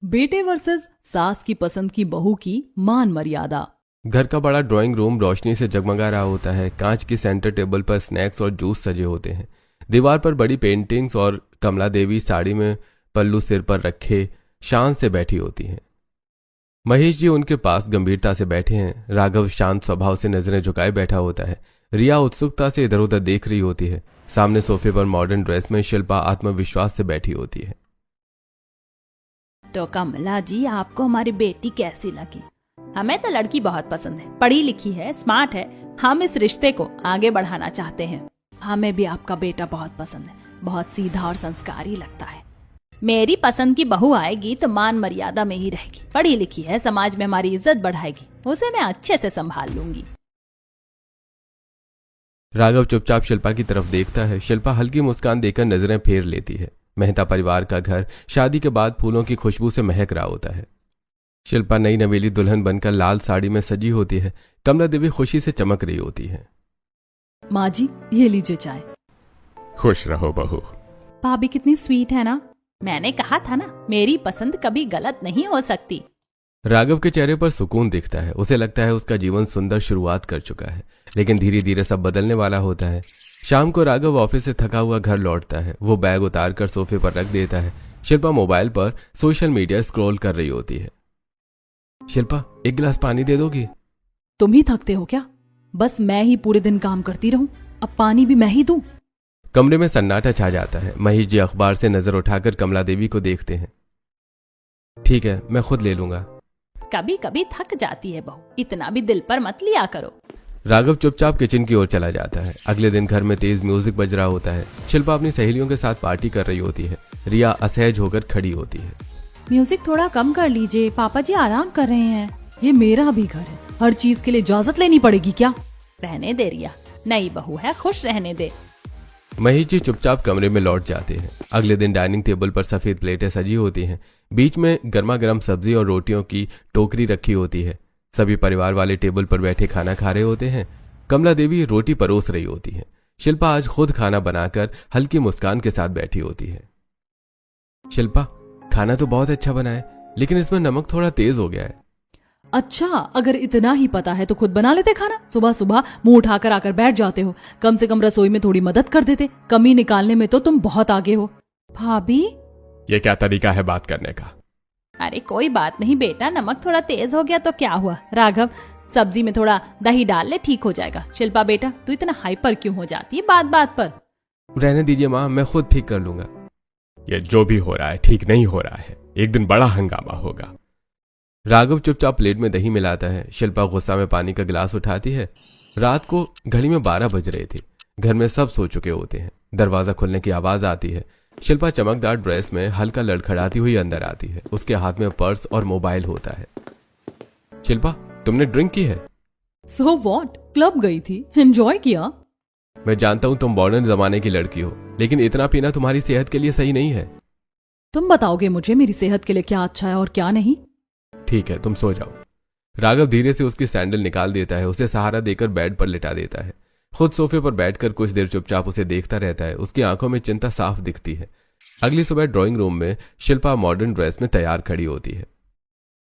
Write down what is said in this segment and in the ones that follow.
बेटे वर्सेस सास की पसंद की बहू की मान मर्यादा। घर का बड़ा ड्राइंग रूम रोशनी से जगमगा रहा होता है। कांच की सेंटर टेबल पर स्नैक्स और जूस सजे होते हैं। दीवार पर बड़ी पेंटिंग्स और कमला देवी साड़ी में पल्लू सिर पर रखे शांत से बैठी होती हैं। महेश जी उनके पास गंभीरता से बैठे हैं। राघव शांत स्वभाव से नजरें झुकाए बैठा होता है। रिया उत्सुकता से इधर उधर देख रही होती है। सामने सोफे पर मॉडर्न ड्रेस में शिल्पा आत्मविश्वास से बैठी होती है। तो कमला जी, आपको हमारी बेटी कैसी लगी? हमें तो लड़की बहुत पसंद है, पढ़ी लिखी है, स्मार्ट है। हम इस रिश्ते को आगे बढ़ाना चाहते हैं। हमें भी आपका बेटा बहुत पसंद है, बहुत सीधा और संस्कारी लगता है। मेरी पसंद की बहू आएगी तो मान मर्यादा में ही रहेगी, पढ़ी लिखी है, समाज में हमारी इज्जत बढ़ाएगी, उसे मैं अच्छे से संभाल लूंगी। राघव चुपचाप शिल्पा की तरफ देखता है। शिल्पा हल्की मुस्कान देकर नजरें फेर लेती है। मेहता परिवार का घर शादी के बाद फूलों की खुशबू से महक रहा होता है। शिल्पा नई नवेली दुल्हन बनकर लाल साड़ी में सजी होती है। कमला देवी खुशी से चमक रही होती है। माँ जी, ये लीजिए चाय। खुश रहो बहू। भाभी कितनी स्वीट है ना। मैंने कहा था ना, मेरी पसंद कभी गलत नहीं हो सकती। राघव के चेहरे पर सुकून दिखता है। उसे लगता है उसका जीवन सुंदर शुरुआत कर चुका है, लेकिन धीरे धीरे सब बदलने वाला होता है। शाम को राघव ऑफिस से थका हुआ घर लौटता है। वो बैग उतार कर सोफे पर रख देता है। शिल्पा मोबाइल पर सोशल मीडिया स्क्रॉल कर रही होती है। शिल्पा, एक गिलास पानी दे दोगी? तुम ही थकते हो क्या? बस मैं ही पूरे दिन काम करती रहूं, अब पानी भी मैं ही दूं? कमरे में सन्नाटा छा जाता है। महेश जी अखबार से नजर उठाकर कमला देवी को देखते हैं। ठीक है, मैं खुद ले लूंगा। कभी कभी थक जाती है बहू, इतना भी दिल पर मत लिया करो। राघव चुपचाप किचन की ओर चला जाता है। अगले दिन घर में तेज म्यूजिक बज रहा होता है। शिल्पा अपनी सहेलियों के साथ पार्टी कर रही होती है। रिया असहज होकर खड़ी होती है। म्यूजिक थोड़ा कम कर लीजिए, पापा जी आराम कर रहे हैं। ये मेरा भी घर है, हर चीज के लिए इजाजत लेनी पड़ेगी क्या? रहने दे रिया, नई बहू है, खुश रहने दे। महेश जी चुपचाप कमरे में लौट जाते हैं। अगले दिन डाइनिंग टेबल पर सफेद प्लेटें सजी होती हैं। बीच में गर्मा गर्म सब्जी और रोटियों की टोकरी रखी होती है। सभी परिवार वाले टेबल पर बैठे खाना खा रहे होते हैं। कमला देवी रोटी परोस रही होती है। शिल्पा आज खुद खाना बनाकर हल्की मुस्कान के साथ बैठी होती है। शिल्पा, खाना तो बहुत अच्छा बना है, लेकिन इसमें नमक थोड़ा तेज हो गया है। अच्छा, अगर इतना ही पता है तो खुद बना लेते खाना। सुबह सुबह मुंह उठाकर आकर बैठ जाते हो। कम से कम रसोई में थोड़ी मदद कर देते। कमी निकालने में तो तुम बहुत आगे हो। भाभी, ये क्या तरीका है बात करने का? अरे कोई बात नहीं बेटा, नमक थोड़ा तेज हो गया तो क्या हुआ। राघव, सब्जी में थोड़ा दही डाल ले, ठीक हो जाएगा। शिल्पा बेटा, तू इतना हाइपर क्यों हो जाती है बात बात पर? रहने दीजिए माँ, मैं खुद ठीक कर लूंगा। ये जो भी हो रहा है ठीक नहीं हो रहा है, एक दिन बड़ा हंगामा होगा। राघव चुपचाप प्लेट में दही मिलाता है। शिल्पा गुस्सा में पानी का गिलास उठाती है। रात को घड़ी में 12 बज रहे थे। घर में सब सो चुके होते हैं। दरवाजा खुलने की आवाज आती है। शिल्पा चमकदार ड्रेस में हल्का लड़खड़ाती हुई अंदर आती है। उसके हाथ में पर्स और मोबाइल होता है। शिल्पा, तुमने ड्रिंक की है? सो व्हाट, क्लब गई थी, एंजॉय किया। मैं जानता हूं तुम मॉडर्न जमाने की लड़की हो, लेकिन इतना पीना तुम्हारी सेहत के लिए सही नहीं है। तुम बताओगे मुझे मेरी सेहत के लिए क्या अच्छा है और क्या नहीं? ठीक है, तुम सो जाओ। राघव धीरे से उसकी सैंडल निकाल देता है। उसे सहारा देकर बेड पर लिटा देता है। खुद सोफे पर बैठकर कुछ देर चुपचाप उसे देखता रहता है। उसकी आंखों में चिंता साफ दिखती है। अगली सुबह ड्राइंग रूम में शिल्पा मॉडर्न ड्रेस में तैयार खड़ी होती है।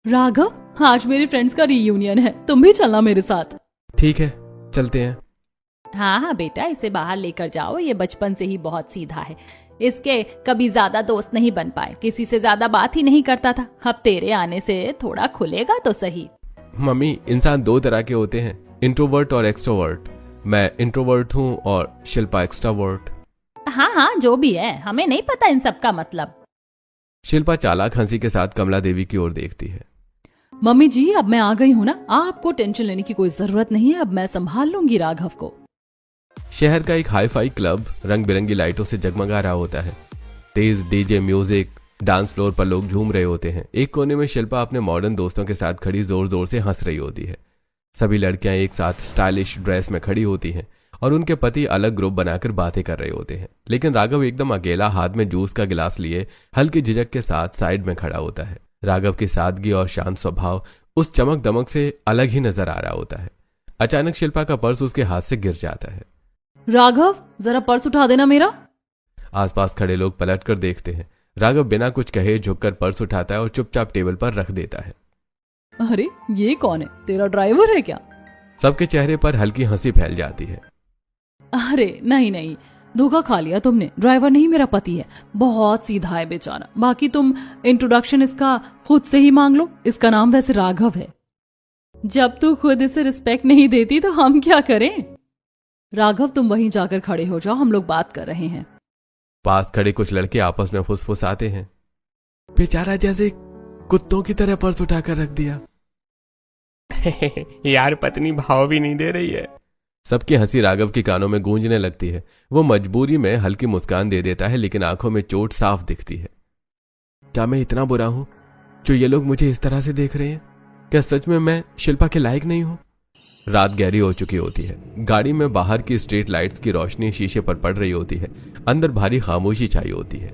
राघव, आज मेरे फ्रेंड्स का रीयूनियन है, तुम भी चलना मेरे साथ। ठीक है, चलते हैं। हाँ हाँ बेटा, इसे बाहर लेकर जाओ। ये बचपन से ही बहुत सीधा है। इसके कभी ज्यादा दोस्त नहीं बन पाए, किसी से ज्यादा बात ही नहीं करता था। अब तेरे आने से थोड़ा खुलेगा तो सही। मम्मी, इंसान दो तरह के होते हैं, इंट्रोवर्ट और एक्सट्रोवर्ट। मैं इंट्रोवर्ट हूँ और शिल्पा एक्सट्रावर्ट। हाँ हाँ, जो भी है, हमें नहीं पता इन सब का मतलब। शिल्पा चालाक हंसी के साथ कमला देवी की ओर देखती है। मम्मी जी, अब मैं आ गई हूँ ना, आपको टेंशन लेने की कोई जरूरत नहीं है। अब मैं संभाल लूंगी राघव को। शहर का एक हाई फाई क्लब रंग बिरंगी लाइटों से जगमगा रहा होता है। तेज डीजे म्यूजिक, डांस फ्लोर पर लोग झूम रहे होते हैं। एक कोने में शिल्पा अपने मॉडर्न दोस्तों के साथ खड़ी जोर जोर से हंस रही होती है। सभी लड़कियां एक साथ स्टाइलिश ड्रेस में खड़ी होती हैं और उनके पति अलग ग्रुप बनाकर बातें कर रहे होते हैं। लेकिन राघव एकदम अकेला हाथ में जूस का गिलास लिए हल्की झिझक के साथ साइड में खड़ा होता है। राघव की सादगी और शांत स्वभाव उस चमक दमक से अलग ही नजर आ रहा होता है। अचानक शिल्पा का पर्स उसके हाथ से गिर जाता है। राघव, जरा पर्स उठा देना मेरा। आसपास खड़े लोग पलटकर देखते हैं। राघव बिना कुछ कहे झुककर पर्स उठाता है और चुपचाप टेबल पर रख देता है। अरे ये कौन है, तेरा ड्राइवर है क्या? सबके चेहरे पर हल्की हंसी फैल जाती है। अरे नहीं नहीं, धोखा खा लिया तुमने, ड्राइवर नहीं मेरा पति है, बहुत सीधा है बेचारा। बाकी तुम इंट्रोडक्शन इसका खुद से ही मांग लो, इसका नाम वैसे राघव है। जब तू खुद इसे रिस्पेक्ट नहीं देती तो हम क्या करें? राघव तुम वहीं जाकर खड़े हो जाओ, हम लोग बात कर रहे हैं। पास खड़े कुछ लड़के आपस में फुसफुसाते हैं। बेचारा जैसे कुत्तों की तरह पर्स उठाकर रख दिया। यार पत्नी भाव भी नहीं दे रही है। सबकी हंसी राघव के कानों में गूंजने लगती है। वो मजबूरी में हल्की मुस्कान दे देता है, लेकिन आंखों में चोट साफ दिखती है। क्या मैं इतना बुरा हूं जो ये लोग मुझे इस तरह से देख रहे हैं? क्या सच में मैं शिल्पा के लायक नहीं हूं? रात गहरी हो चुकी होती है। गाड़ी में बाहर की स्ट्रीट लाइट्स की रोशनी शीशे पर पड़ रही होती है। अंदर भारी खामोशी छाई होती है।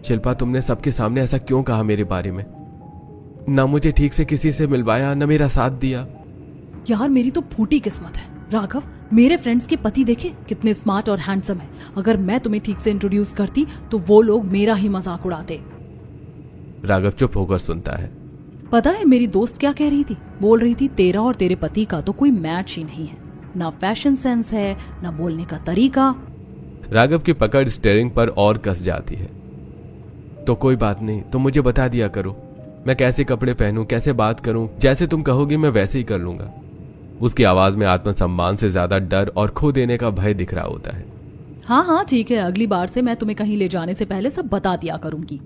शिल्पा, तुमने सबके सामने ऐसा क्यों कहा मेरे बारे में? ना मुझे ठीक से किसी से मिलवाया, न मेरा साथ दिया। यार मेरी तो फूटी किस्मत है। राघव, मेरे फ्रेंड्स के पति देखे कितने स्मार्ट और हैंडसम है। अगर मैं तुम्हें ठीक से इंट्रोड्यूस करती तो वो लोग मेरा ही मजाक उड़ाते। राघव चुप होकर सुनता है। पता है मेरी दोस्त क्या कह रही थी? बोल रही थी तेरा और तेरे पति का तो कोई मैच ही नहीं है, ना फैशन सेंस है, ना बोलने का तरीका। राघव की पकड़ स्टीयरिंग पर और कस जाती है। तो कोई बात नहीं, तुम मुझे बता दिया करो मैं कैसे कपड़े पहनूं, कैसे बात करूं। जैसे तुम कहोगी मैं वैसे ही कर लूंगा। उसकी आवाज में आत्मसम्मान से ज्यादा डर और खो देने का भय दिख रहा होता है। हाँ हाँ ठीक है, अगली बार से मैं तुम्हें कहीं ले जाने से पहले सब बता दिया करूंगी।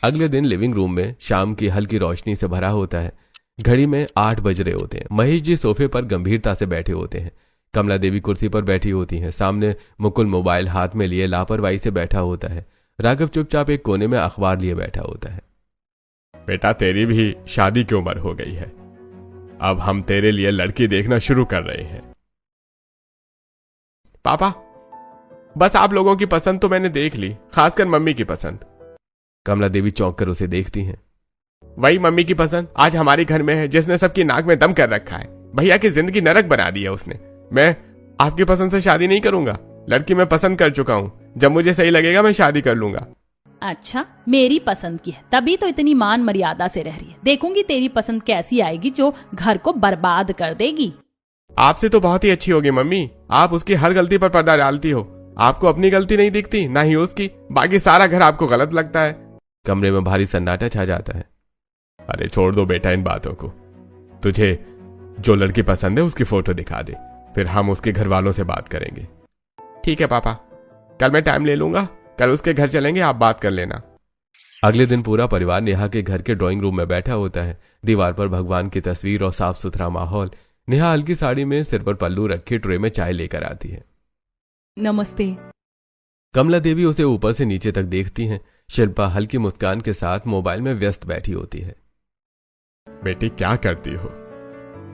अगले दिन लिविंग रूम में शाम की हल्की रोशनी से भरा होता है। घड़ी में 8 बज रहे होते हैं। महेश जी सोफे पर गंभीरता से बैठे होते हैं। कमला देवी कुर्सी पर बैठी होती हैं। सामने मुकुल मोबाइल हाथ में लिए लापरवाही से बैठा होता है। राघव चुपचाप एक कोने में अखबार लिए बैठा होता है। बेटा, तेरी भी शादी की उम्र हो गई है। अब हम तेरे लिए लड़की देखना शुरू कर रहे हैं। पापा, बस आप लोगों की पसंद तो मैंने देख ली, खासकर मम्मी की पसंद। कमला देवी चौंक कर उसे देखती हैं। वही मम्मी की पसंद आज हमारे घर में है, जिसने सबकी नाक में दम कर रखा है। भैया की जिंदगी नरक बना दी है उसने। मैं आपकी पसंद से शादी नहीं करूंगा। लड़की मैं पसंद कर चुका हूं। जब मुझे सही लगेगा मैं शादी कर लूंगा। अच्छा, मेरी पसंद की है, तभी तो इतनी मान मर्यादा से रह रही है। देखूंगी तेरी पसंद कैसी आएगी जो घर को बर्बाद कर देगी। आपसे तो बहुत ही अच्छी होगी मम्मी। आप उसकी हर गलती पर पर्दा डालती हो। आपको अपनी गलती नहीं दिखती, ना ही उसकी। बाकी सारा घर आपको गलत लगता है। कमरे में भारी सन्नाटा छा जाता है। अरे छोड़ दो बेटा इन बातों को। तुझे जो लड़की पसंद है उसकी फोटो दिखा दे, फिर हम उसके घर वालों से बात करेंगे। ठीक है पापा, कल मैं टाइम ले लूंगा। कल उसके घर चलेंगे, आप बात कर लेना। अगले दिन पूरा परिवार नेहा के घर के ड्राइंग रूम में बैठा होता है। दीवार पर भगवान की तस्वीर और साफ सुथरा माहौल। नेहा हल्की साड़ी में सिर पर पल्लू रखे ट्रे में चाय लेकर आती है। नमस्ते। कमला देवी उसे ऊपर से नीचे तक देखती हैं। शिल्पा हल्की मुस्कान के साथ मोबाइल में व्यस्त बैठी होती है। बेटी क्या करती हो?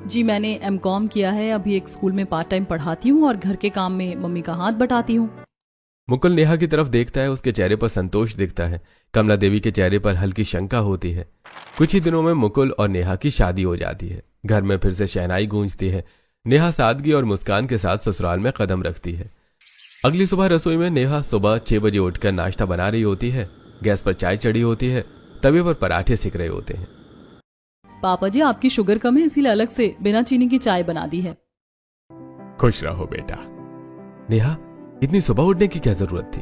जी मैंने एमकॉम किया है, अभी एक स्कूल में पार्ट टाइम पढ़ाती हूँ और घर के काम में मम्मी का हाथ बटाती हूँ। मुकुल नेहा की तरफ देखता है। उसके चेहरे पर संतोष दिखता है। कमला देवी के चेहरे पर हल्की शंका होती है। कुछ ही दिनों में मुकुल और नेहा की शादी हो जाती है। घर में फिर से शहनाई गूंजती है। नेहा सादगी और मुस्कान के साथ ससुराल में कदम रखती है। अगली सुबह रसोई में नेहा सुबह 6 बजे उठकर नाश्ता बना रही होती है। गैस पर चाय चढ़ी होती है। तवे पर पराठे सिक रहे होते हैं। पापा जी आपकी शुगर कम है, इसीलिए अलग से बिना चीनी की चाय बना दी है। खुश रहो बेटा। नेहा, इतनी सुबह उठने की क्या जरूरत थी?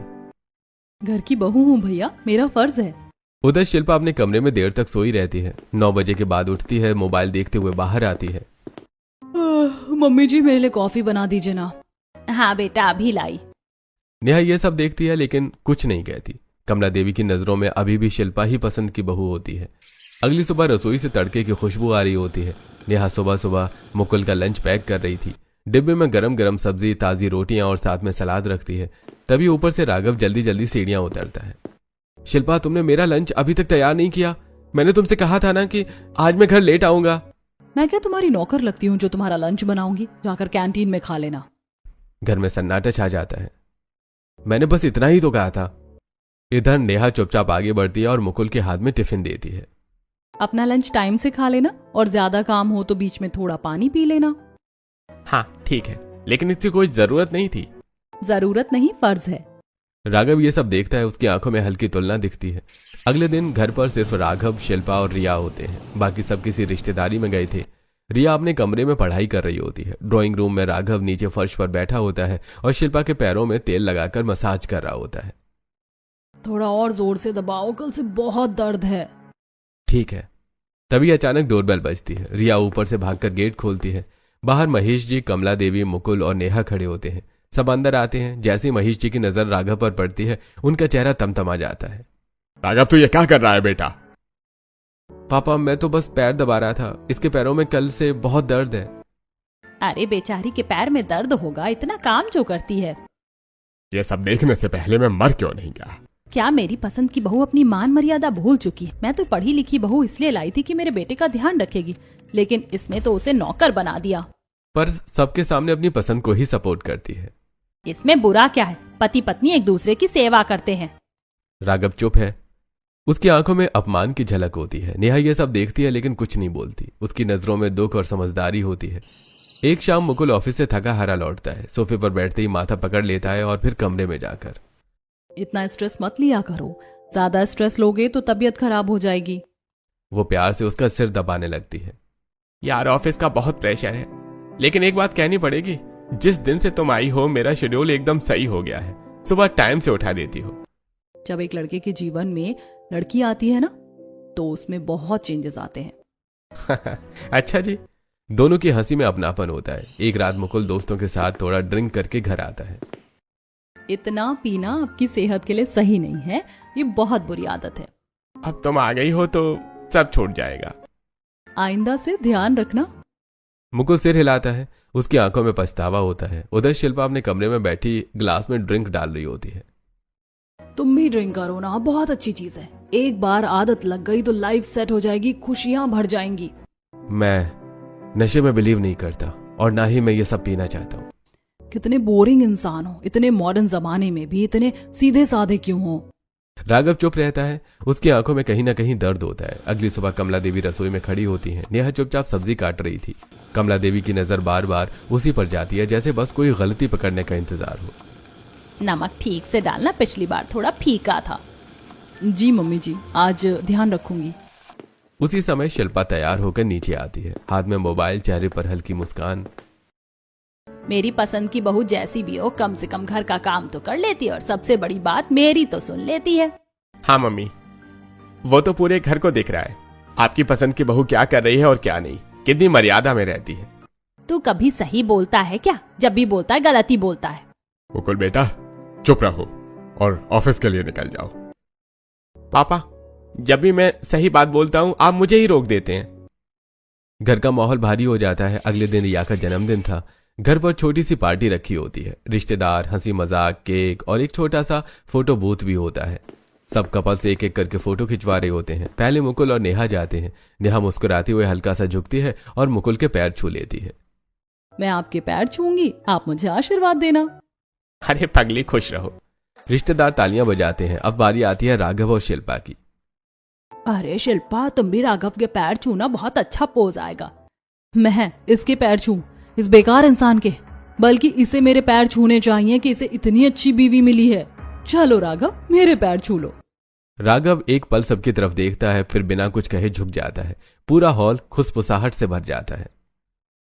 घर की बहू हूँ भैया, मेरा फर्ज है। उधर शिल्पा अपने कमरे में देर तक सोई रहती है। 9 बजे के बाद उठती है। मोबाइल देखते हुए बाहर आती है। मम्मी जी मेरे लिए कॉफी बना दीजिए ना। हाँ बेटा, अभी लाई। नेहा ये सब देखती है लेकिन कुछ नहीं कहती। कमला देवी की नजरों में अभी भी शिल्पा ही पसंद की बहू होती है। अगली सुबह रसोई से तड़के की खुशबू आ रही होती है। नेहा सुबह सुबह मुकुल का लंच पैक कर रही थी। डिब्बे में गरम गरम सब्जी, ताजी रोटियां और साथ में सलाद रखती है। तभी ऊपर से राघव जल्दी जल्दी सीढ़ियां उतरता है। शिल्पा, तुमने मेरा लंच अभी तक तैयार नहीं किया। मैंने तुमसे कहा था ना कि आज मैं घर लेट आऊंगा। मैं क्या तुम्हारी नौकर लगती हूँ जो तुम्हारा लंच बनाऊंगी? जाकर कैंटीन में खा लेना। घर में सन्नाटा छा जाता है। मैंने बस इतना ही तो कहा था। इधर नेहा चुपचाप आगे बढ़ती है और मुकुल के हाथ में टिफिन देती है। अपना लंच टाइम से खा लेना और ज्यादा काम हो तो बीच में थोड़ा पानी पी लेना। हाँ ठीक है, लेकिन इसकी कोई जरूरत नहीं थी। जरूरत नहीं, फर्ज है। राघव ये सब देखता है, उसकी आंखों में हल्की तुलना दिखती है। अगले दिन घर पर सिर्फ राघव, शिल्पा और रिया होते हैं। बाकी सब किसी रिश्तेदारी में गए थे। रिया अपने कमरे में पढ़ाई कर रही होती है। ड्राइंग रूम में राघव नीचे फर्श पर बैठा होता है और शिल्पा के पैरों में तेल लगाकर मसाज कर रहा होता है। थोड़ा और जोर से दबाओ, कल से बहुत दर्द है। ठीक है। तभी अचानक डोरबेल बजती है। रिया ऊपर से भागकर गेट खोलती है। बाहर महेश जी, कमला देवी, मुकुल और नेहा खड़े होते हैं। सब अंदर आते हैं। जैसे ही महेश जी की नजर राघव पर पड़ती है, उनका चेहरा तमतमा जाता है। राघव, तू ये क्या कर रहा है बेटा? पापा, मैं तो बस पैर दबा रहा था। इसके पैरों में कल से बहुत दर्द है। अरे बेचारी के पैर में दर्द होगा, इतना काम जो करती है। ये सब देखने से पहले मैं मर क्यों नहीं गया? क्या मेरी पसंद की बहू अपनी मान मर्यादा भूल चुकी है? मैं तो पढ़ी लिखी बहू इसलिए लाई थी कि मेरे बेटे का ध्यान रखेगी, लेकिन इसने तो उसे नौकर बना दिया। पर सबके सामने अपनी पसंद को ही सपोर्ट करती है। इसमें बुरा क्या है? पति पत्नी एक दूसरे की सेवा करते हैं। राघव चुप है। उसकी आंखों में अपमान की झलक होती है। नेहा ये सब देखती है लेकिन कुछ नहीं बोलती। उसकी नजरों में दुख और समझदारी होती है। एक शाम मुकुल ऑफिस से थका हारा लौटता है। सोफे पर बैठते ही माथा पकड़ लेता है और फिर कमरे में जाकर, इतना स्ट्रेस मत लिया करो, ज्यादा स्ट्रेस लोगे तो तबीयत खराब हो जाएगी। वो प्यार से उसका सिर दबाने लगती है। यार, ऑफिस का बहुत प्रेशर है, लेकिन एक बात कहनी पड़ेगी, जिस दिन से तुम आई हो मेरा शेड्यूल एकदम सही हो गया है। सुबह टाइम से उठा देती हो। जब एक लड़के के जीवन में लड़की आती है ना, तो उसमें बहुत चेंजेस आते हैं। अच्छा जी। दोनों की हंसी में अपनापन होता है। एक रात मुकुल दोस्तों के साथ थोड़ा ड्रिंक करके घर आता है। इतना पीना आपकी सेहत के लिए सही नहीं है, ये बहुत बुरी आदत है। अब तुम आ गई हो तो सब छूट जाएगा। आइंदा से ध्यान रखना। मुकुल सिर हिलाता है। उसकी आंखों में पछतावा होता है। उधर शिल्पा अपने कमरे में बैठी ग्लास में ड्रिंक डाल रही होती है। तुम भी ड्रिंक करो ना, बहुत अच्छी चीज है। एक बार आदत लग गई तो लाइफ सेट हो जाएगी, खुशियां भर जाएंगी। मैं नशे में बिलीव नहीं करता और ना ही मैं ये सब पीना चाहता हूँ। कितने बोरिंग इंसान हो, इतने मॉडर्न जमाने में भी इतने सीधे साधे क्यों हो? राघव चुप रहता है। उसकी आंखों में कहीं ना कहीं दर्द होता है। अगली सुबह कमला देवी रसोई में खड़ी होती हैं। नेहा चुपचाप सब्जी काट रही थी। कमला देवी की नजर बार बार उसी पर जाती है, जैसे बस कोई गलती पकड़ने का इंतजार हो। नमक ठीक से डालना, पिछली बार थोड़ा फीका था। जी मम्मी जी, आज ध्यान रखूंगी। उसी समय शिल्पा तैयार होकर नीचे आती है, हाथ में मोबाइल, चेहरे पर हल्की मुस्कान। मेरी पसंद की बहू जैसी भी हो, कम से कम घर का काम तो कर लेती है, और सबसे बड़ी बात मेरी तो सुन लेती है। हाँ मम्मी, वो तो पूरे घर को दिख रहा है आपकी पसंद की बहू क्या कर रही है और क्या नहीं, कितनी मर्यादा में रहती है। तू कभी सही बोलता है क्या? जब भी बोलता है गलती बोलता है। मुकुल बेटा, चुप रहो और ऑफिस के लिए निकल जाओ। पापा, जब भी मैं सही बात बोलता हूँ आप मुझे ही रोक देते हैं। घर का माहौल भारी हो जाता है। अगले दिन रिया का जन्मदिन था। घर पर छोटी सी पार्टी रखी होती है। रिश्तेदार, हंसी मजाक, केक और एक छोटा सा फोटो बूथ भी होता है। सब कपल्स एक एक करके फोटो खिंचवा रहे होते हैं। पहले मुकुल और नेहा जाते हैं। नेहा मुस्कुराते हुए हल्का सा झुकती है और मुकुल के पैर छू लेती है। मैं आपके पैर छूंगी, आप मुझे आशीर्वाद देना। अरे पगली, खुश रहो। रिश्तेदार तालियां बजाते हैं। अब बारी आती है राघव और शिल्पा की। अरे शिल्पा, तुम भी राघव के पैर छूना, बहुत अच्छा पोज आएगा। मैं इसके पैर छू, इस बेकार इंसान के? बल्कि इसे मेरे पैर छूने चाहिए कि इसे इतनी अच्छी बीवी मिली है। चलो राघव, मेरे पैर छू लो। राघव एक पल सबकी तरफ देखता है, फिर बिना कुछ कहे झुक जाता है। पूरा हॉल खुशफुसाहट से भर जाता है।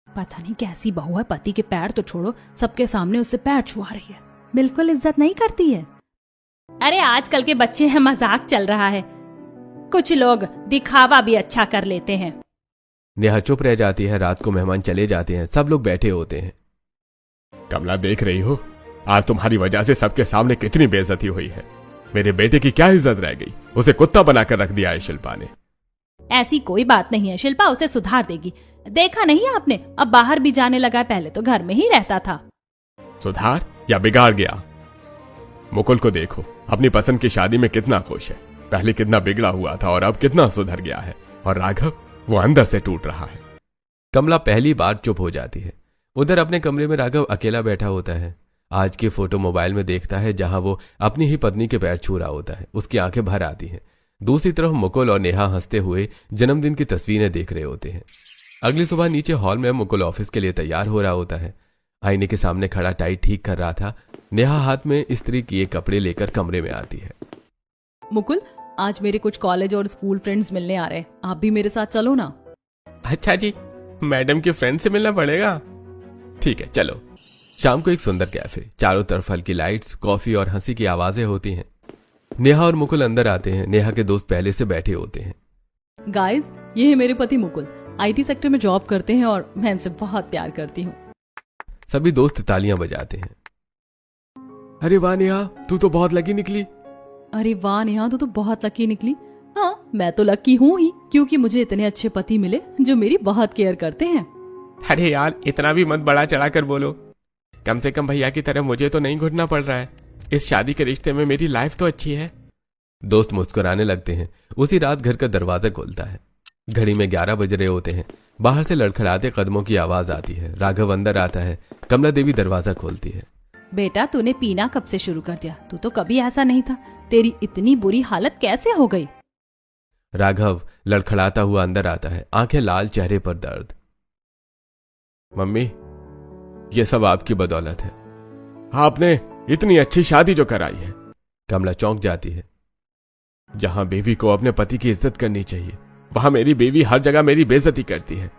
पता नहीं कैसी बहू है, पति के पैर तो छोड़ो, सबके सामने उससे पैर छुआ रही है। बिल्कुल इज्जत नहीं करती है। अरे आजकल के बच्चे हैं, मजाक चल रहा है। कुछ लोग दिखावा भी अच्छा कर लेते हैं। नेहा चुप रह जाती है। रात को मेहमान चले जाते हैं। सब लोग बैठे होते हैं। कमला, देख रही हो आज तुम्हारी वजह से सबके सामने कितनी बेइज्जती हुई है। मेरे बेटे की क्या इज्जत रह गई? उसे कुत्ता बनाकर रख दिया है शिल्पा ने। ऐसी कोई बात नहीं है, शिल्पा उसे सुधार देगी। देखा नहीं आपने, अब बाहर भी जाने लगा, पहले तो घर में ही रहता था। सुधार या बिगाड़ गया? मुकुल को देखो, अपनी पसंद की शादी में कितना खुश है। पहले कितना बिगड़ा हुआ था और अब कितना सुधर गया है। और राघव, वो अंदर से टूट रहा है। कमला पहली बार चुप हो जाती है। उधर अपने कमरे में राघव अकेला बैठा होता है। आज की फोटो मोबाइल में देखता है, जहां वो अपनी ही पत्नी के पैर छू रहा होता है। उसकी आंखें भर आती हैं। दूसरी तरफ मुकुल और नेहा हंसते हुए जन्मदिन की तस्वीरें देख रहे होते हैं। अगली सुबह नीचे हॉल में मुकुल ऑफिस के लिए तैयार हो रहा होता है। आईने के सामने खड़ा टाई ठीक कर रहा था। नेहा हाथ में इस्त्री किए कपड़े लेकर कमरे में आती है। मुकुल, आज मेरे कुछ कॉलेज और स्कूल फ्रेंड्स मिलने आ रहे हैं, आप भी मेरे साथ चलो ना। अच्छा जी, मैडम के फ्रेंड से मिलना पड़ेगा। ठीक है, चलो। शाम को एक सुंदर कैफे, चारों तरफ हल्की लाइट्स, कॉफी और हंसी की आवाजें होती हैं। नेहा और मुकुल अंदर आते हैं। नेहा के दोस्त पहले से बैठे होते हैं। गाइस, ये है मेरे पति मुकुल, IT सेक्टर में जॉब करते हैं और मैं इनसे बहुत प्यार करती हूँ। सभी दोस्त तालियां बजाते हैं। अरे वाह नेहा, तू तो बहुत लकी निकली। अरे वाह नेहा, तू तो बहुत लकी निकली। हाँ, मैं तो लकी हूँ ही, क्योंकि मुझे इतने अच्छे पति मिले जो मेरी बहुत केयर करते हैं। अरे यार, इतना भी मत बड़ा चढ़ा कर बोलो। कम से कम भैया की तरह मुझे तो नहीं घुटना पड़ रहा है। इस शादी के रिश्ते में मेरी लाइफ तो अच्छी है। दोस्त मुस्कुराने लगते हैं। उसी रात घर का दरवाजा खुलता है। घड़ी में 11 बज रहे होते हैं। बाहर से लड़खड़ाते कदमों की आवाज आती है। राघव अंदर आता है। कमला देवी दरवाजा खोलती है। बेटा, तूने पीना कब से शुरू कर दिया? तू तो कभी ऐसा नहीं था। तेरी इतनी बुरी हालत कैसे हो गई? राघव लड़खड़ाता हुआ अंदर आता है, आंखें लाल, चेहरे पर दर्द। मम्मी, ये सब आपकी बदौलत है। आपने इतनी अच्छी शादी जो कराई है। कमला चौंक जाती है। जहां बीवी को अपने पति की इज्जत करनी चाहिए, वहां मेरी बीवी हर जगह मेरी बेइज्जती करती है।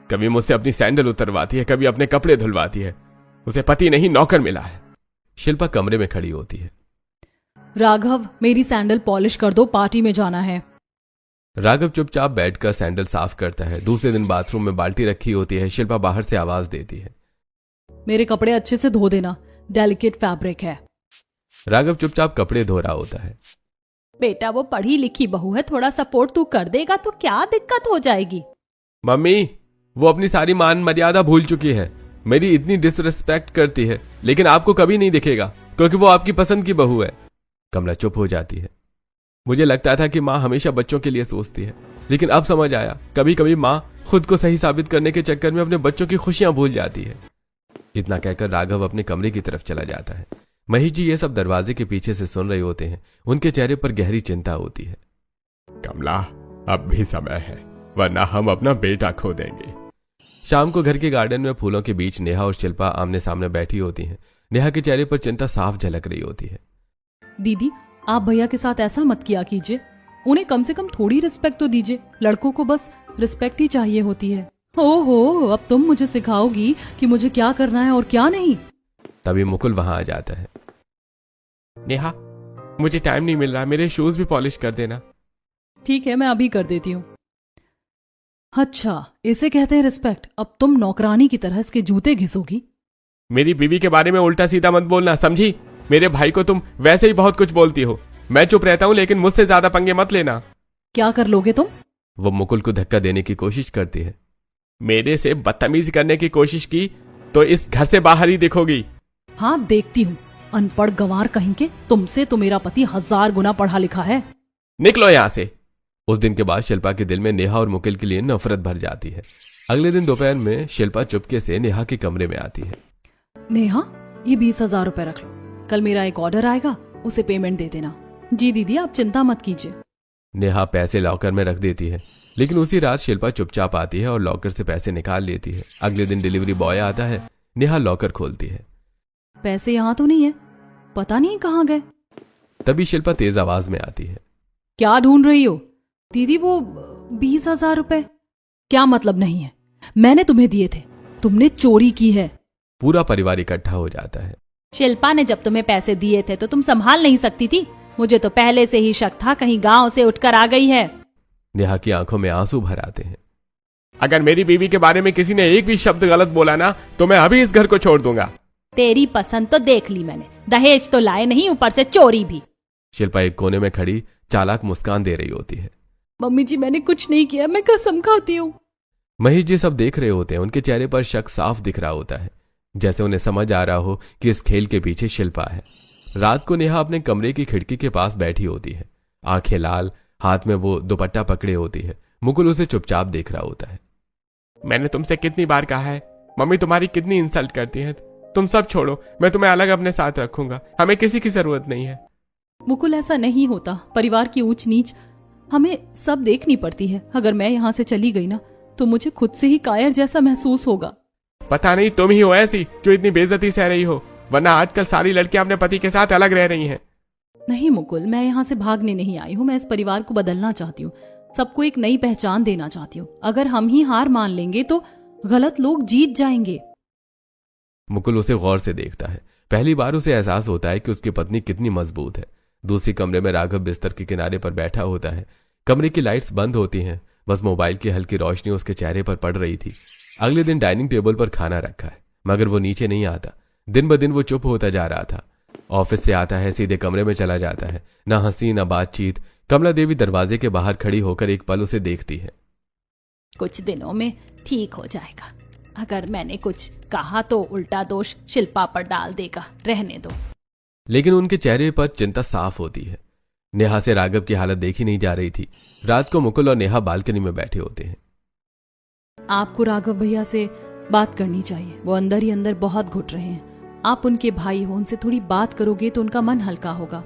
कभी मुझसे अपनी सैंडल उतरवाती है, कभी अपने कपड़े धुलवाती है। उसे पति नहीं, नौकर मिला है। शिल्पा कमरे में खड़ी होती है। राघव, मेरी सैंडल पॉलिश कर दो, पार्टी में जाना है। राघव चुपचाप बैठकर सैंडल साफ करता है। दूसरे दिन बाथरूम में बाल्टी रखी होती है। शिल्पा बाहर से आवाज देती है, मेरे कपड़े अच्छे से धो देना, डेलिकेट फैब्रिक है। राघव चुपचाप कपड़े धो रहा होता है। बेटा, वो पढ़ी लिखी बहू है, थोड़ा सपोर्ट तू कर देगा तो क्या दिक्कत हो जाएगी? मम्मी, वो अपनी सारी मान मर्यादा भूल चुकी है। मेरी इतनी डिसरिस्पेक्ट करती है, लेकिन आपको कभी नहीं दिखेगा क्योंकि वो आपकी पसंद की बहू है। कमला चुप हो जाती है। मुझे लगता था कि माँ हमेशा बच्चों के लिए सोचती है, लेकिन अब समझ आया, कभी कभी माँ खुद को सही साबित करने के चक्कर में अपने बच्चों की खुशियां भूल जाती है। इतना कहकर राघव अपने कमरे की तरफ चला जाता है। महेश जी ये सब दरवाजे के पीछे से सुन रहे होते हैं। उनके चेहरे पर गहरी चिंता होती है। कमला, अब भी समय है, वरना हम अपना बेटा खो देंगे। शाम को घर के गार्डन में फूलों के बीच नेहा और शिल्पा आमने सामने बैठी होती हैं। नेहा के चेहरे पर चिंता साफ झलक रही होती है। दीदी, आप भैया के साथ ऐसा मत किया कीजिए। उन्हें कम से कम थोड़ी रिस्पेक्ट तो दीजिए। लड़कों को बस रिस्पेक्ट ही चाहिए होती है। ओहो, अब तुम मुझे सिखाओगी कि मुझे क्या करना है और क्या नहीं। तभी मुकुल वहां आ जाता है। नेहा, मुझे टाइम नहीं मिल रहा, मेरे शूज भी पॉलिश कर देना। ठीक है, मैं अभी कर देती हूँ। अच्छा, इसे कहते हैं रिस्पेक्ट। अब तुम नौकरानी की तरह इसके जूते घिसोगी। मेरी बीवी के बारे में उल्टा सीधा मत बोलना, समझी? मेरे भाई को तुम वैसे ही बहुत कुछ बोलती हो। मैं चुप रहता हूँ, लेकिन मुझसे ज्यादा पंगे मत लेना। क्या कर लोगे तुम? वो मुकुल को धक्का देने की कोशिश करती है। मेरे से बदतमीजी करने की कोशिश की तो इस घर से बाहर ही दिखोगी। हाँ, देखती हूँ। अनपढ़ गंवार कहीं के, तुमसे तो मेरा पति 1000 गुना पढ़ा लिखा है। निकलो यहाँ से। उस दिन के बाद शिल्पा के दिल में नेहा और मुकुल के लिए नफरत भर जाती है। अगले दिन दोपहर में शिल्पा चुपके से नेहा के कमरे में आती है। नेहा, ये 20,000 रुपए रख लो। कल मेरा एक ऑर्डर आएगा, उसे पेमेंट दे देना। जी दीदी, आप चिंता मत कीजिए। नेहा पैसे लॉकर में रख देती है, लेकिन उसी रात शिल्पा चुपचाप आती है और लॉकर से पैसे निकाल लेती है। अगले दिन डिलीवरी बॉय आता है। नेहा लॉकर खोलती है। पैसे यहाँ तो नहीं है, पता नहीं कहाँ गए। तभी शिल्पा तेज आवाज में आती है। क्या ढूंढ रही हो? दीदी, वो 20,000 रुपए। क्या मतलब नहीं है? मैंने तुम्हें दिए थे, तुमने चोरी की है। पूरा परिवार इकट्ठा हो जाता है। शिल्पा ने जब तुम्हें पैसे दिए थे तो तुम संभाल नहीं सकती थी? मुझे तो पहले से ही शक था कहीं गांव से उठकर आ गई है। नेहा की आंखों में आंसू भर आते हैं। अगर मेरी बीवी के बारे में किसी ने एक भी शब्द गलत बोला ना, तो मैं अभी इस घर को छोड़ दूंगा। तेरी पसंद तो देख ली मैंने, दहेज तो लाए नहीं, ऊपर से चोरी भी। शिल्पा एक कोने में खड़ी चालाक मुस्कान दे रही होती है। मम्मी जी, मैंने कुछ नहीं किया, मैं कसम खाती हूँ। महेश जी सब देख रहे होते हैं। उनके चेहरे पर शक साफ दिख रहा होता है, जैसे उन्हें समझ आ रहा हो कि इस खेल के पीछे शिल्पा है। रात को नेहा अपने कमरे की खिड़की के पास बैठी होती है, आंखें लाल, हाथ में वो दुपट्टा पकड़े होती है। मुकुल उसे चुपचाप देख रहा होता है। मैंने तुमसे कितनी बार कहा है, मम्मी तुम्हारी कितनी इंसल्ट करती है। तुम सब छोड़ो, मैं तुम्हें अलग अपने साथ रखूंगा। हमें किसी की जरूरत नहीं है। मुकुल, ऐसा नहीं होता। परिवार की ऊंच नीच हमें सब देखनी पड़ती है। अगर मैं यहाँ से चली गई ना, तो मुझे खुद से ही कायर जैसा महसूस होगा। पता नहीं तुम ही हो ऐसी जो इतनी बेइज्जती सह रही हो। वरना आजकल सारी लड़कियां अपने पति के साथ अलग रह रही हैं। नहीं मुकुल, मैं यहाँ से भागने नहीं आई हूँ। मैं इस परिवार को बदलना चाहती हूँ, सबको एक नई पहचान देना चाहती हूँ। अगर हम ही हार मान लेंगे तो गलत लोग जीत जाएंगे। मुकुल उसे गौर से देखता है। पहली बार उसे एहसास होता है कि उसकी पत्नी कितनी मजबूत है। दूसरी कमरे में राघव बिस्तर के किनारे पर बैठा होता है। कमरे की लाइट्स बंद होती हैं, बस मोबाइल की हल्की रोशनी उसके चेहरे पर पड़ रही थी। अगले दिन डाइनिंग टेबल पर खाना रखा है, मगर वो नीचे नहीं आता। दिन ब दिन वो चुप होता जा रहा था। ऑफिस से आता है, सीधे कमरे में चला जाता है। ना हंसी ना बातचीत। कमला देवी दरवाजे के बाहर खड़ी होकर एक पल उसे देखती है। कुछ दिनों में ठीक हो जाएगा। अगर मैंने कुछ कहा तो उल्टा दोष शिल्पा पर डाल देगा, रहने दो। लेकिन उनके चेहरे पर चिंता साफ होती है। नेहा से राघव की हालत देखी नहीं जा रही थी। रात को मुकुल और नेहा बालकनी में बैठे होते हैं। आपको राघव भैया से बात करनी चाहिए, वो अंदर ही अंदर बहुत घुट रहे हैं। आप उनके भाई हो, उनसे थोड़ी बात करोगे तो उनका मन हल्का होगा।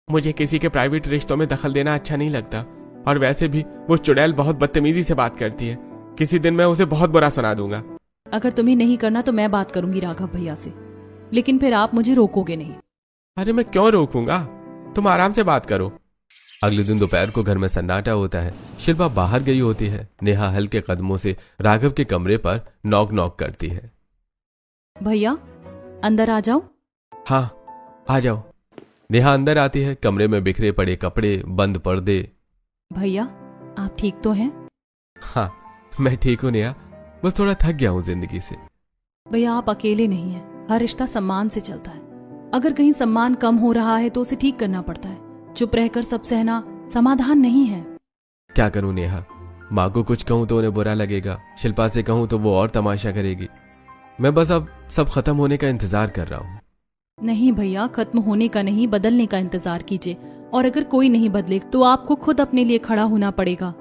मुझे किसी के प्राइवेट रिश्तों में दखल देना अच्छा नहीं लगता, और वैसे भी वो चुड़ैल बहुत बदतमीजी से बात करती है। किसी दिन मैं उसे बहुत बुरा सुना दूंगा। अगर तुम्हें नहीं करना तो मैं बात करूंगी राघव भैया से, लेकिन फिर आप मुझे रोकोगे नहीं। अरे मैं क्यों रोकूंगा, तुम आराम से बात करो। अगले दिन दोपहर को घर में सन्नाटा होता है। शिल्पा बाहर गई होती है। नेहा हल्के कदमों से राघव के कमरे पर नॉक नॉक करती है। भैया अंदर आ जाओ। हाँ आ जाओ। नेहा अंदर आती है। कमरे में बिखरे पड़े कपड़े, बंद पर्दे। भैया आप ठीक तो हैं? हाँ मैं ठीक हूं नेहा, बस थोड़ा थक गया हूं जिंदगी से। भैया आप अकेले नहीं हैं, हर रिश्ता सम्मान से चलता है। अगर कहीं सम्मान कम हो रहा है तो उसे ठीक करना पड़ता है। चुप रहकर सब सहना समाधान नहीं है। क्या करूं नेहा, माँ को कुछ कहूं तो उन्हें बुरा लगेगा, शिल्पा से कहूं तो वो और तमाशा करेगी। मैं बस अब सब खत्म होने का इंतजार कर रहा हूं। नहीं भैया, खत्म होने का नहीं, बदलने का इंतजार कीजिए। और अगर कोई नहीं बदले तो आपको खुद अपने लिए खड़ा होना पड़ेगा।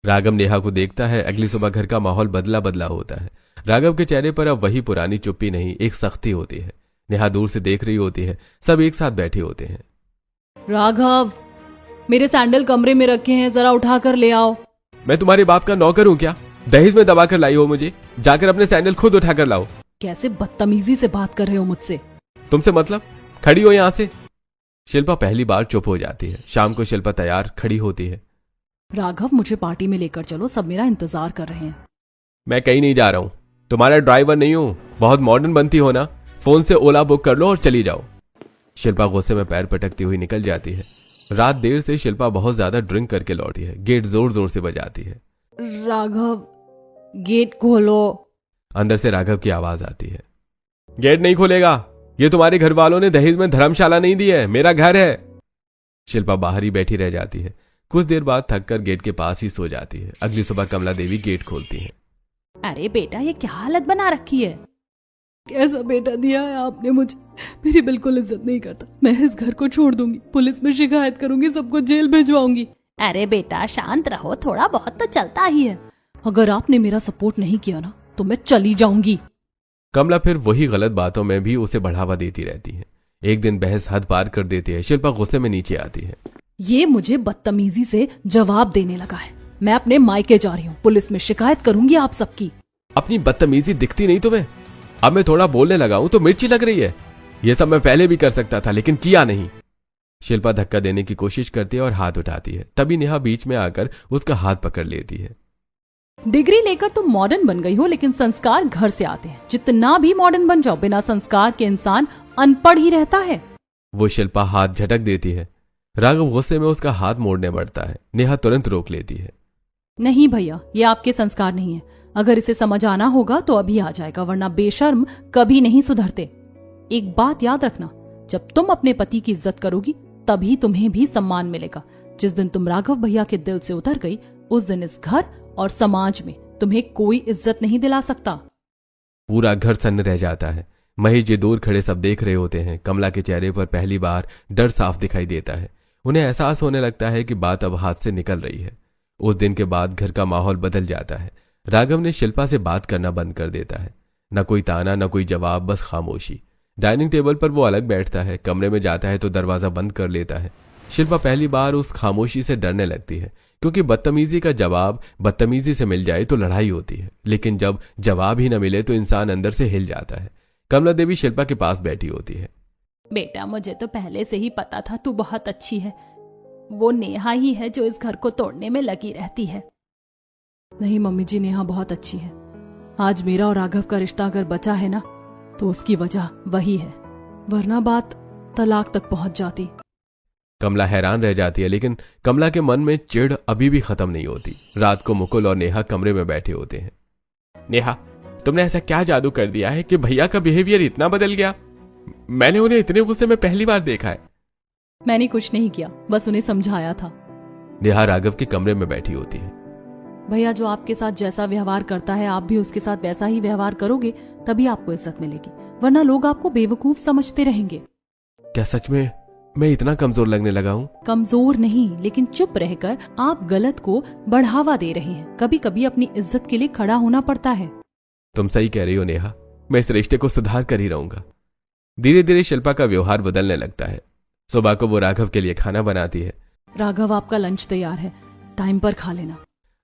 राघव नेहा को देखता है। अगली सुबह घर का माहौल बदला बदला होता है। राघव के चेहरे पर अब वही पुरानी चुप्पी नहीं, एक सख्ती होती है। नेहा दूर से देख रही होती है। सब एक साथ बैठे होते हैं। राघव, मेरे सैंडल कमरे में रखे हैं, जरा उठा कर ले आओ। मैं तुम्हारे बाप का नौकर हूं क्या? दहेज में दबा कर लाई हो मुझे? जाकर अपने सैंडल खुद उठा कर लाओ। कैसे बदतमीजी से बात कर रहे हो मुझसे? तुमसे मतलब? खड़ी हो यहां से। शिल्पा पहली बार चुप हो जाती है। शाम को शिल्पा तैयार खड़ी होती है। राघव मुझे पार्टी में लेकर चलो, सब मेरा इंतजार कर रहे हैं। मैं कहीं नहीं जा रहा हूं, तुम्हारा ड्राइवर नहीं हूं। बहुत मॉडर्न बनती हो ना, फोन से ओला बुक कर लो और चली जाओ। शिल्पा गुस्से में पैर पटकती हुई निकल जाती है। रात देर से शिल्पा बहुत ज्यादा ड्रिंक करके लौटी है। गेट जोर जोर से बजाती है। राघव गेट खोलो। अंदर से राघव की आवाज आती है। गेट नहीं खोलेगा, ये तुम्हारे घर वालों ने दहेज में धर्मशाला नहीं दी है, मेरा घर है। शिल्पा बाहर ही बैठी रह जाती है। कुछ देर बाद थककर गेट के पास ही सो जाती है। अगली सुबह कमला देवी गेट खोलती हैं। अरे बेटा, ये क्या हालत बना रखी है? कैसा बेटा दिया है आपने मुझे? मेरी बिल्कुल इज्जत नहीं करता। मैं इस घर को छोड़ दूंगी, पुलिस में शिकायत करूंगी, सबको जेल भिजवाऊंगी। अरे बेटा शांत रहो, थोड़ा बहुत तो चलता ही है। अगर आपने मेरा सपोर्ट नहीं किया ना तो मैं चली जाऊंगी। कमला फिर वही गलत बातों में भी उसे बढ़ावा देती रहती है। एक दिन बहस हद पार कर देती है। शिल्पा गुस्से में नीचे आती है। ये मुझे बदतमीजी से जवाब देने लगा है। मैं अपने मायके जा रही हूँ, पुलिस में शिकायत करूंगी आप सबकी। अपनी बदतमीजी दिखती नहीं तुम्हें? अब मैं थोड़ा बोलने लगा हूं तो मिर्ची लग रही है। ये सब मैं पहले भी कर सकता था, लेकिन किया नहीं। शिल्पा धक्का देने की कोशिश करती है और हाथ उठाती है। तभी नेहा बीच में आकर उसका हाथ पकड़ लेती है। डिग्री लेकर तुम मॉडर्न बन गई हो, लेकिन संस्कार घर से आते हैं। जितना भी मॉडर्न बन जाओ, बिना संस्कार के इंसान अनपढ़ ही रहता है। वो शिल्पा हाथ झटक देती है। राघव गुस्से में उसका हाथ मोड़ने बढ़ता है। नेहा तुरंत रोक लेती है। नहीं भैया, ये आपके संस्कार नहीं है। अगर इसे समझ आना होगा तो अभी आ जाएगा, वरना बेशर्म कभी नहीं सुधरते। एक बात याद रखना, जब तुम अपने पति की इज्जत करोगी तभी तुम्हें भी सम्मान मिलेगा। जिस दिन तुम राघव भैया के दिल से उतर गई, उस दिन इस घर और समाज में तुम्हें कोई इज्जत नहीं दिला सकता। पूरा घर सन्न रह जाता है। महेश जी दूर खड़े सब देख रहे होते हैं। कमला के चेहरे पर पहली बार डर साफ दिखाई देता है। उन्हें एहसास होने लगता है कि बात अब हाथ से निकल रही है। उस दिन के बाद घर का माहौल बदल जाता है। राघव ने शिल्पा से बात करना बंद कर देता है। न कोई ताना, न कोई जवाब, बस खामोशी। डाइनिंग टेबल पर वो अलग बैठता है। कमरे में जाता है तो दरवाजा बंद कर लेता है। शिल्पा पहली बार उस खामोशी से डरने लगती है, क्योंकि बदतमीजी का जवाब बदतमीजी से मिल जाए तो लड़ाई होती है, लेकिन जब जवाब ही न मिले तो इंसान अंदर से हिल जाता है। कमला देवी शिल्पा के पास बैठी होती है। बेटा मुझे तो पहले से ही पता था तू बहुत अच्छी है। वो नेहा ही है जो इस घर को तोड़ने में लगी रहती है। नहीं मम्मी जी, नेहा बहुत अच्छी है। आज मेरा और राघव का रिश्ता अगर बचा है ना तो उसकी वजह वही है, वरना बात तलाक तक पहुंच जाती। कमला हैरान रह जाती है, लेकिन कमला के मन में चिढ़ अभी भी खत्म नहीं होती। रात को मुकुल और नेहा कमरे में बैठे होते हैं। नेहा, तुमने ऐसा क्या जादू कर दिया है कि भैया का बिहेवियर इतना बदल गया? मैंने उन्हें इतने गुस्से में पहली बार देखा है। मैंने कुछ नहीं किया, बस उन्हें समझाया था। नेहा राघव के कमरे में बैठी होती है। भैया जो आपके साथ जैसा व्यवहार करता है आप भी उसके साथ वैसा ही व्यवहार करोगे, तभी आपको इज्जत मिलेगी, वरना लोग आपको बेवकूफ समझते रहेंगे। क्या सच में मैं इतना कमजोर लगने लगा हूँ? कमजोर नहीं, लेकिन चुप रहकर आप गलत को बढ़ावा दे रहे हैं। कभी कभी अपनी इज्जत के लिए खड़ा होना पड़ता है। तुम सही कह रही हो नेहा, मैं इस रिश्ते को सुधार कर ही रहूंगा। धीरे धीरे शिल्पा का व्यवहार बदलने लगता है। सुबह को वो राघव के लिए खाना बनाती है। राघव आपका लंच तैयार है, टाइम पर खा लेना।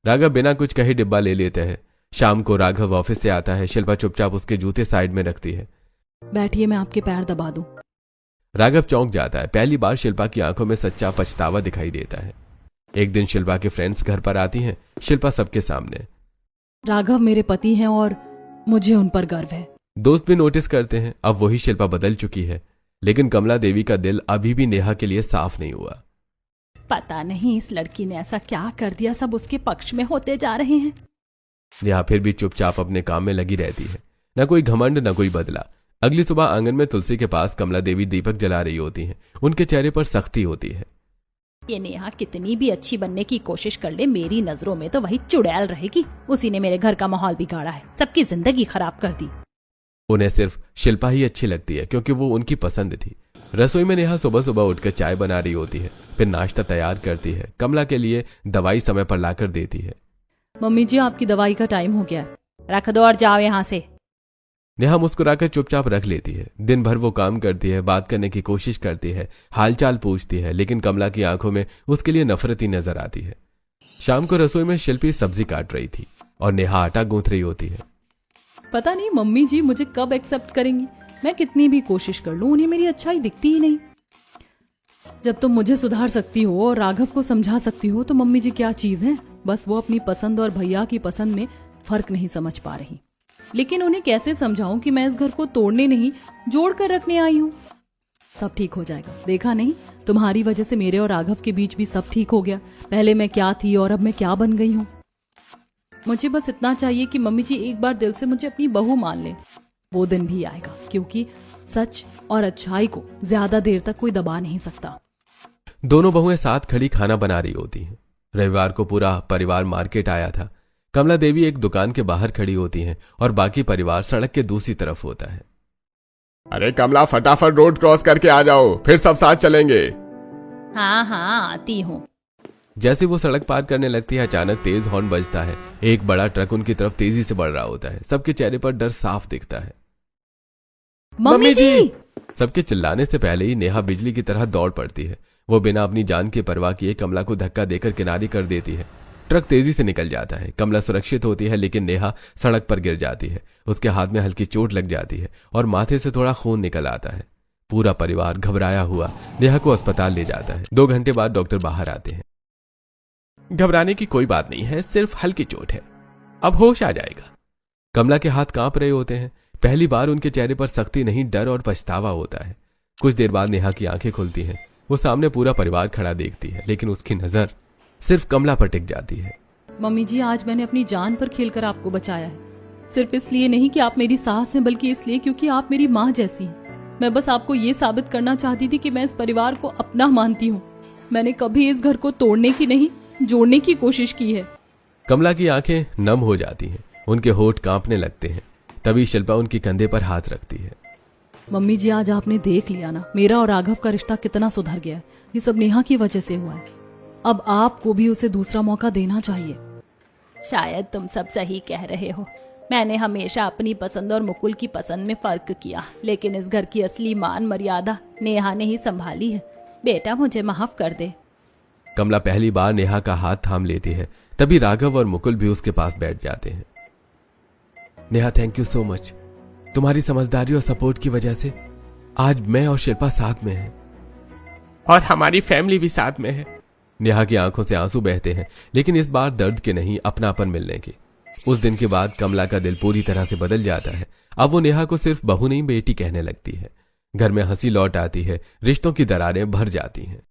राघव बिना कुछ कहे डिब्बा ले लेते हैं। शाम को राघव ऑफिस से आता है। शिल्पा चुपचाप उसके जूते साइड में रखती है। बैठिए, मैं आपके पैर दबा दूं। राघव चौंक जाता है। पहली बार शिल्पा की आंखों में सच्चा पछतावा दिखाई देता है। एक दिन शिल्पा के फ्रेंड्स घर पर आती हैं। शिल्पा सबके सामने। राघव मेरे पति हैं और मुझे उन पर गर्व है। दोस्त भी नोटिस करते हैं, अब वही शिल्पा बदल चुकी है, लेकिन कमला देवी का दिल अभी भी नेहा के लिए साफ नहीं हुआ। पता नहीं इस लड़की ने ऐसा क्या कर दिया, सब उसके पक्ष में होते जा रहे हैं। नेहा फिर भी चुपचाप अपने काम में लगी रहती है। न कोई घमंड न कोई बदला। अगली सुबह आंगन में तुलसी के पास कमला देवी दीपक जला रही होती हैं। उनके चेहरे पर सख्ती होती है। ये नेहा कितनी भी अच्छी बनने की कोशिश कर ले, मेरी नजरों में तो वही चुड़ैल रहेगी। उसी ने मेरे घर का माहौल बिगाड़ा है, सबकी जिंदगी खराब कर दी। उन्हें सिर्फ शिल्पा ही अच्छी लगती है क्योंकि वो उनकी पसंद थी। रसोई में नेहा सुबह सुबह उठकर चाय बना रही होती है, फिर नाश्ता तैयार करती है। कमला के लिए दवाई समय पर लाकर देती है। मम्मी जी, आपकी दवाई का टाइम हो गया है। रख दो और जाओ यहाँ से। नेहा मुस्कुराकर चुपचाप रख लेती है। दिन भर वो काम करती है, बात करने की कोशिश करती है, हालचाल पूछती है, लेकिन कमला की आंखों में उसके लिए नफरत ही नजर आती है। शाम को रसोई में शिल्पी सब्जी काट रही थी और नेहा आटा गूंथ रही होती है। पता नहीं मम्मी जी मुझे कब एक्सेप्ट करेंगी। मैं कितनी भी कोशिश कर लूं, उन्हें मेरी अच्छाई दिखती ही नहीं। जब तुम मुझे सुधार सकती हो और राघव को समझा सकती हो तो मम्मी जी क्या चीज है। बस वो अपनी पसंद और भैया की पसंद में फर्क नहीं समझ पा रही। लेकिन उन्हें कैसे समझाऊं कि मैं इस घर को तोड़ने नहीं, जोड़ कर रखने आई हूँ। सब ठीक हो जाएगा, देखा नहीं, तुम्हारी वजह से मेरे और राघव के बीच भी सब ठीक हो गया। पहले मैं क्या थी और अब मैं क्या बन गई हूँ। मुझे बस इतना चाहिए कि मम्मी जी एक बार दिल से मुझे अपनी बहू मान ले। वो दिन भी आएगा, क्योंकि सच और अच्छाई को ज्यादा देर तक कोई दबा नहीं सकता। दोनों बहुएं साथ खड़ी खाना बना रही होती हैं। रविवार को पूरा परिवार मार्केट आया था। कमला देवी एक दुकान के बाहर खड़ी होती हैं और बाकी परिवार सड़क के दूसरी तरफ होता है। अरे कमला, फटाफट रोड क्रॉस करके आ जाओ, फिर सब साथ चलेंगे। हाँ हाँ आती हूँ। जैसे वो सड़क पार करने लगती है, अचानक तेज हॉर्न बजता है। एक बड़ा ट्रक उनकी तरफ तेजी से बढ़ रहा होता है। सबके चेहरे पर डर साफ दिखता है। मम्मी जी! सबके चिल्लाने से पहले ही नेहा बिजली की तरह दौड़ पड़ती है। वो बिना अपनी जान की परवाह किए कमला को धक्का देकर किनारे कर देती है। ट्रक तेजी से निकल जाता है। कमला सुरक्षित होती है, लेकिन नेहा सड़क पर गिर जाती है। उसके हाथ में हल्की चोट लग जाती है और माथे से थोड़ा खून निकल आता है। पूरा परिवार घबराया हुआ नेहा को अस्पताल ले जाता है। 2 घंटे बाद डॉक्टर बाहर आते हैं। घबराने की कोई बात नहीं है, सिर्फ हल्की चोट है, अब होश आ जाएगा। कमला के हाथ कांप रहे होते हैं। पहली बार उनके चेहरे पर सख्ती नहीं, डर और पछतावा होता है। कुछ देर बाद नेहा की आंखें खुलती हैं। वो सामने पूरा परिवार खड़ा देखती है, लेकिन उसकी नजर सिर्फ कमला पर टिक जाती है। मम्मी जी, आज मैंने अपनी जान पर खेलकर आपको बचाया है। सिर्फ इसलिए नहीं कि आप मेरी सास हैं, बल्कि इसलिए क्योंकि आप मेरी माँ जैसी हैं। मैं बस आपको ये साबित करना चाहती थी कि मैं इस परिवार को अपना मानती हूँ। मैंने कभी इस घर को तोड़ने की नहीं, जोड़ने की कोशिश की है। कमला की आंखें नम हो जाती हैं, उनके होठ कांपने लगते हैं। तभी शिल्पा उनकी कंधे पर हाथ रखती है। मम्मी जी, आज आपने देख लिया ना, मेरा और राघव का रिश्ता कितना सुधर गया है। ये सब नेहा की वजह से हुआ है। अब आपको भी उसे दूसरा मौका देना चाहिए। शायद तुम सब सही कह रहे हो। मैंने हमेशा अपनी पसंद और मुकुल की पसंद में फर्क किया, लेकिन इस घर की असली मान मर्यादा नेहा ने ही संभाली है। बेटा, मुझे माफ कर दे। कमला पहली बार नेहा का हाथ थाम लेती है। तभी राघव और मुकुल भी उसके पास बैठ जाते हैं। Neha, thank you so much. तुम्हारी समझदारी और सपोर्ट की वजह से आज मैं और शिल्पा साथ में हैं। और हमारी फैमिली भी साथ में है। नेहा की आंखों से आंसू बहते हैं, लेकिन इस बार दर्द के नहीं, अपनापन मिलने के। उस दिन के बाद कमला का दिल पूरी तरह से बदल जाता है। अब वो नेहा को सिर्फ बहू नहीं बेटी कहने लगती है। घर में हंसी लौट आती है, रिश्तों की दरारें भर जाती हैं।